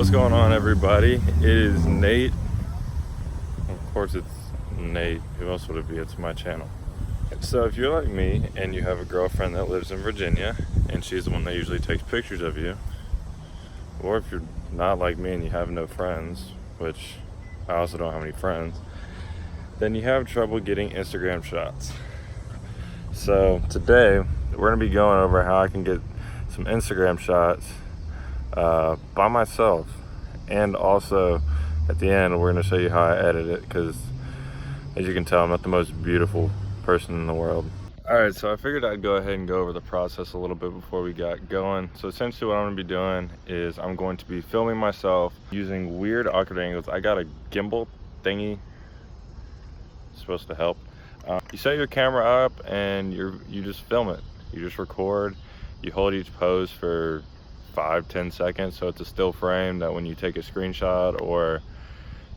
What's going on, everybody? It is Nate. Of course it's Nate. Who else would it be? It's my channel. So if you're like me and you have a girlfriend that lives in Virginia and she's the one that usually takes pictures of you, or if you're not like me and you have no friends, which I also don't have any friends, then you have trouble getting Instagram shots. So today we're gonna be going over how I can get some Instagram shots by myself, and also at the end we're going to show you how I edit it, because as you can tell I'm not the most beautiful person in the world. Alright, so I figured I'd go ahead and go over the process a little bit before we got going. So essentially what I'm going to be doing is I'm going to be filming myself using weird awkward angles. I got a gimbal thingy, it's supposed to help. You set your camera up and you just film it. You just record, you hold each pose for 5-10 seconds, so it's a still frame that when you take a screenshot or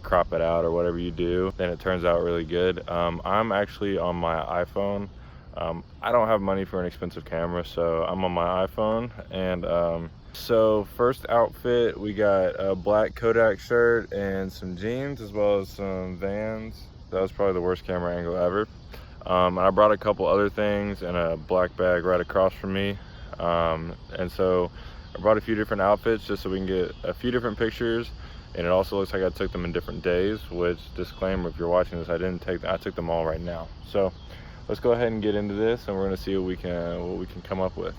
crop it out or whatever you do, then it turns out really good. I'm actually on my iPhone. I don't have money for an expensive camera, so I'm on my iPhone. And so first outfit, we got a black Kodak shirt and some jeans, as well as some Vans. That was probably the worst camera angle ever. And I brought a couple other things and a black bag right across from me. And so I brought a few different outfits just so we can get a few different pictures, and it also looks like I took them in different days, which, disclaimer, if you're watching this, I took them all right now. So let's go ahead and get into this, and we're going to see what we can come up with.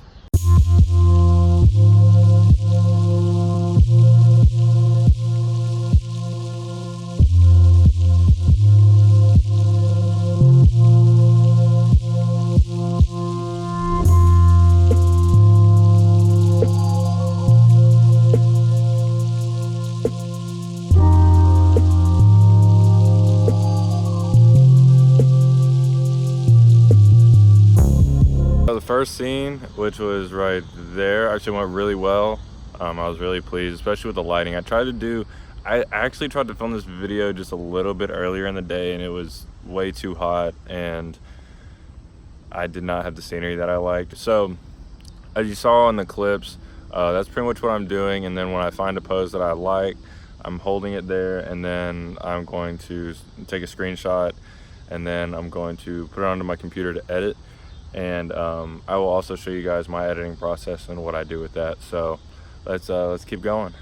The first scene, which was right there, actually went really well. I was really pleased, especially with the lighting. I actually tried to film this video just a little bit earlier in the day, and it was way too hot, and I did not have the scenery that I liked. So as you saw in the clips, that's pretty much what I'm doing. And then when I find a pose that I like, I'm holding it there, and then I'm going to take a screenshot, and then I'm going to put it onto my computer to edit. And I will also show you guys my editing process and what I do with that. So let's keep going.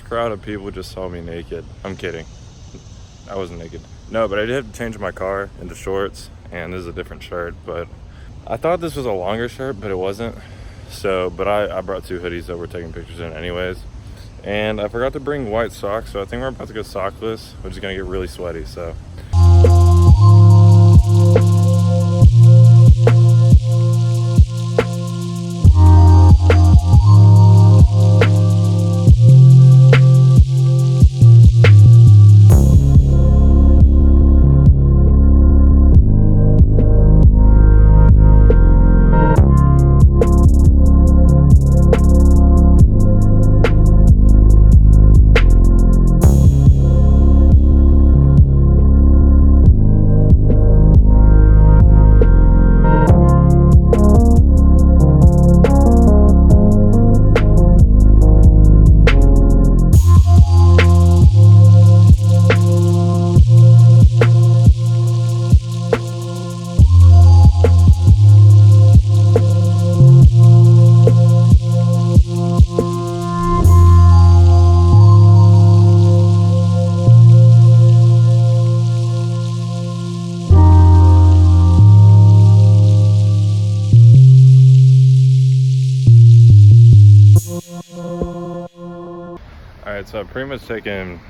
Crowd of people just saw me naked. I'm kidding, I wasn't naked. No, but I did change my car into shorts, and this is a different shirt. But I thought this was a longer shirt, but it wasn't. So, but I brought two hoodies that we're taking pictures in anyways. And I forgot to bring white socks, so I think we're about to go sockless, which is gonna get really sweaty. So Alright, so I've pretty much taken,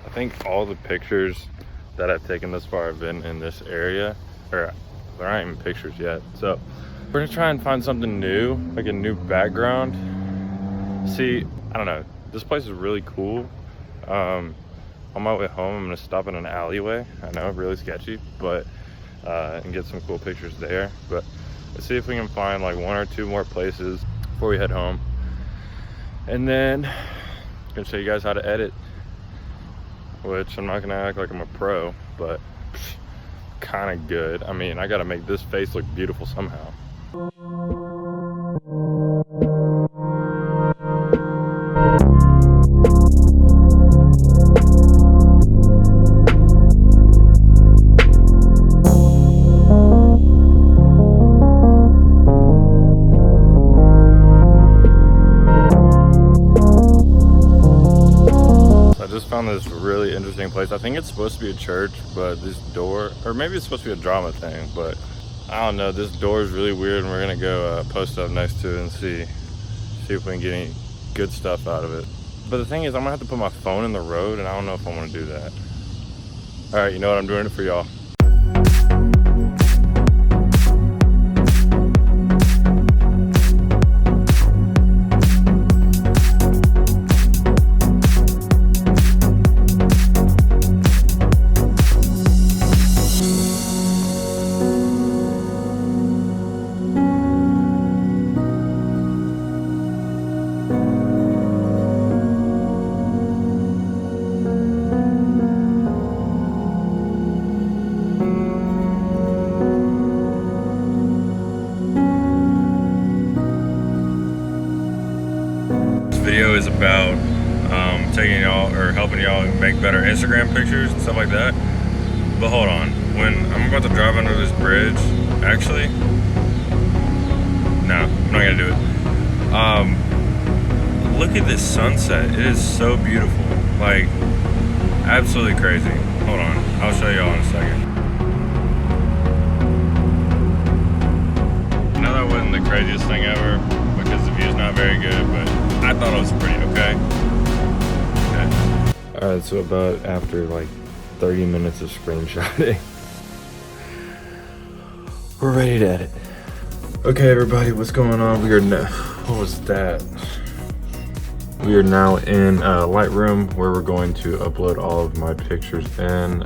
I think, all the pictures that I've taken thus far have been in this area, or there aren't even pictures yet. So we're gonna try and find something new, like a new background. See, I don't know, this place is really cool. On my way home, I'm gonna stop in an alleyway. I know, really sketchy, but and get some cool pictures there. But let's see if we can find like 1 or 2 more places before we head home. And then I'm gonna show you guys how to edit, which I'm not gonna act like I'm a pro, but kind of good. I mean, I gotta make this face look beautiful somehow. Found this really interesting place. I think it's supposed to be a church, but this door, or maybe it's supposed to be a drama thing, but I don't know, this door is really weird, and we're gonna go post up next to it and see if we can get any good stuff out of it. But the thing is, I'm gonna have to put my phone in the road, and I don't know if I want to do that. All right, you know what, I'm doing it for y'all. Video is about taking y'all or helping y'all make better Instagram pictures and stuff like that. But hold on, when I'm about to drive under this bridge, actually, no, I'm not gonna do it. Look at this sunset. It is so beautiful, like absolutely crazy. Hold on, I'll show y'all in a second. I know that wasn't the craziest thing ever because the view's not very good, but I thought it was pretty okay. Alright, so about after like 30 minutes of screenshotting, we're ready to edit. Okay, everybody, what's going on? We are now, what was that? We are now in Lightroom, where we're going to upload all of my pictures in.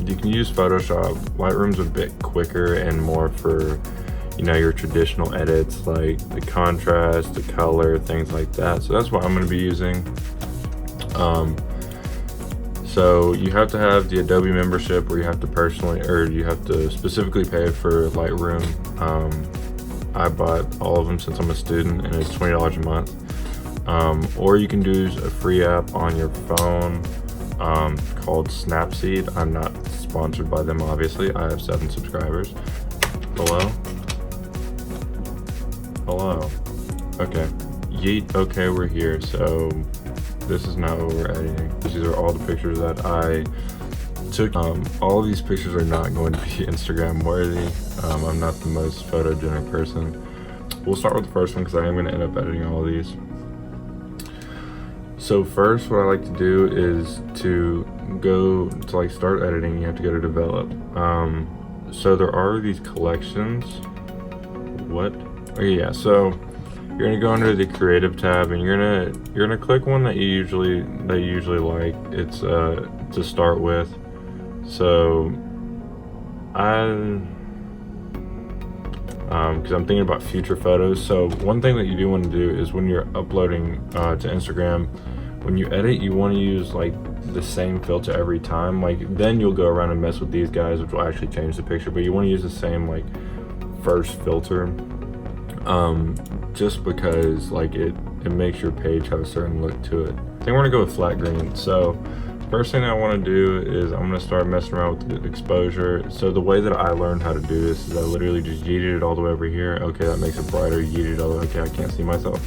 You can use Photoshop. Lightroom's a bit quicker and more for, you know, your traditional edits, like the contrast, the color, things like that. So that's what I'm going to be using. So you have to have the Adobe membership, where you have to personally, or you have to specifically pay for Lightroom. I bought all of them since I'm a student, and it's $20 a month. Or you can do a free app on your phone called Snapseed. I'm not sponsored by them, obviously. I have 7 subscribers. Hello? Hello. Okay. Yeet. Okay, we're here. So this is not what we're editing. These are all the pictures that I took. All of these pictures are not going to be Instagram worthy. I'm not the most photogenic person. We'll start with the first one because I am going to end up editing all of these. So first, what I like to do is to go to like start editing. You have to go to develop. So there are these collections. What? Okay, yeah. So you're gonna go under the creative tab, and you're gonna click one that you usually like. It's to start with. So because I'm thinking about future photos. So one thing that you do want to do is when you're uploading to Instagram, when you edit, you want to use like the same filter every time. Like then you'll go around and mess with these guys, which will actually change the picture. But you want to use the same like first filter. Just because like it makes your page have a certain look to it. I think we're gonna go with flat green. So first thing I want to do is I'm gonna start messing around with the exposure. So the way that I learned how to do this is I literally just yeeted it all the way over here. Okay, that makes it brighter. Yeeted it all the way. Okay, I can't see myself.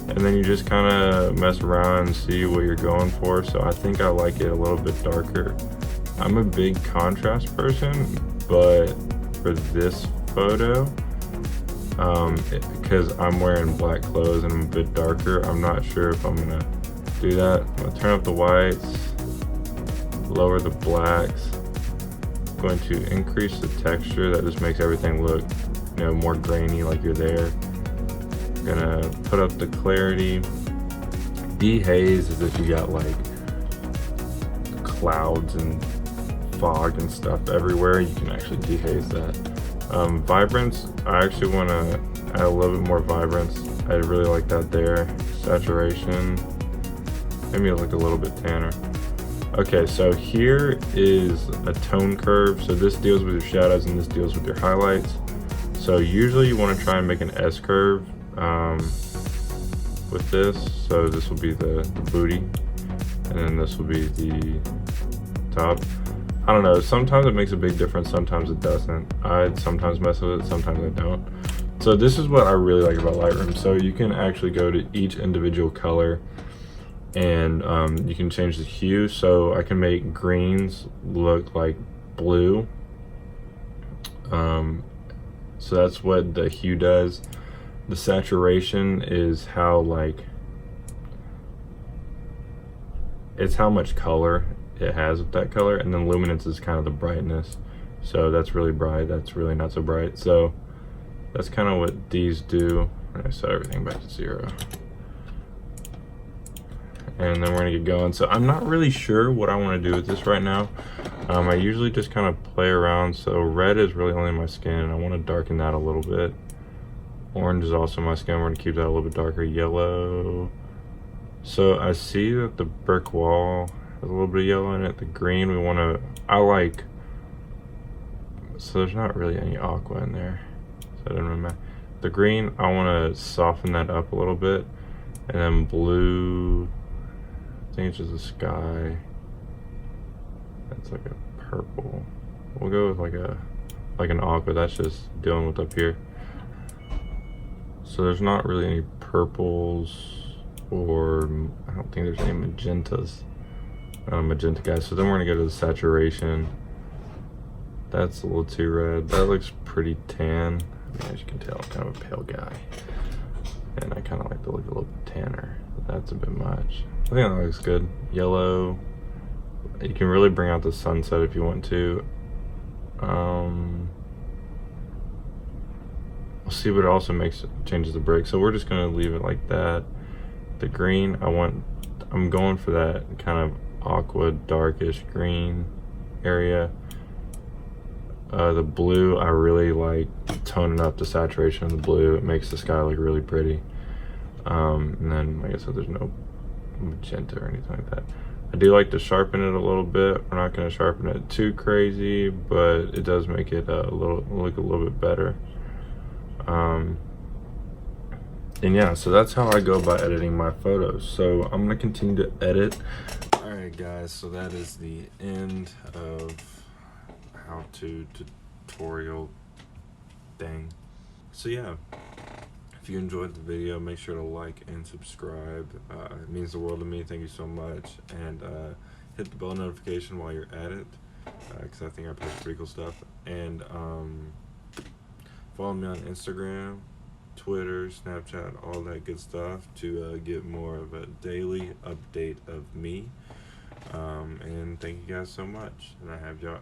And then you just kind of mess around and see what you're going for. So I think I like it a little bit darker. I'm a big contrast person, but for this photo, because I'm wearing black clothes and I'm a bit darker, I'm not sure if I'm gonna do that. I'm gonna turn up the whites, lower the blacks, going to increase the texture. That just makes everything look, you know, more grainy, like you're there. I'm gonna put up the clarity. Dehaze is if you got like clouds and fog and stuff everywhere, you can actually dehaze that. Vibrance, I actually want to add a little bit more vibrance. I really like that there. Saturation, maybe like a little bit tanner. Okay, so here is a tone curve. So this deals with your shadows and this deals with your highlights. So usually you want to try and make an S curve with this. So this will be the booty, and then this will be the top. I don't know, sometimes it makes a big difference, sometimes it doesn't. I sometimes mess with it, sometimes I don't. So this is what I really like about Lightroom. So you can actually go to each individual color and you can change the hue. So I can make greens look like blue. So that's what the hue does. The saturation is how, like, it's how much color it has with that color, and then luminance is kind of the brightness. So that's really bright, that's really not so bright. So that's kind of what these do. I set everything back to 0. And then we're gonna get going. So I'm not really sure what I want to do with this right now. I usually just kind of play around. So red is really only my skin. I want to darken that a little bit. Orange is also my skin. We're gonna keep that a little bit darker. Yellow. So I see that the brick wall has a little bit of yellow in it. The green we want to, so there's not really any aqua in there. So I didn't really matter. The green, I want to soften that up a little bit. And then blue, I think it's just a sky. That's like a purple. We'll go with like an aqua. That's just dealing with up here. So there's not really any purples, or I don't think there's any magentas. Magenta guys. So then we're gonna go to the saturation. That's a little too red. That looks pretty tan. I mean, as you can tell, I'm kind of a pale guy, and I kind of like to look a little bit tanner. That's a bit much. I think that looks good. Yellow. You can really bring out the sunset if you want to. We'll see, but it also changes the break. So we're just gonna leave it like that. The green, I'm going for that kind of aqua darkish green area. The blue, I really like toning up the saturation of the blue. It makes the sky look really pretty. And then like I said, there's no magenta or anything like that. I do like to sharpen it a little bit. We're not going to sharpen it too crazy, but it does make it look a little bit better. And yeah, so that's how I go about editing my photos. So I'm gonna continue to edit. All right guys, so that is the end of how-to tutorial thing. So yeah, if you enjoyed the video, make sure to like and subscribe. It means the world to me. Thank you so much. And hit the bell notification while you're at it, because I think I post pretty cool stuff. And follow me on Instagram, Twitter, Snapchat, all that good stuff to get more of a daily update of me. And thank you guys so much. And I have y'all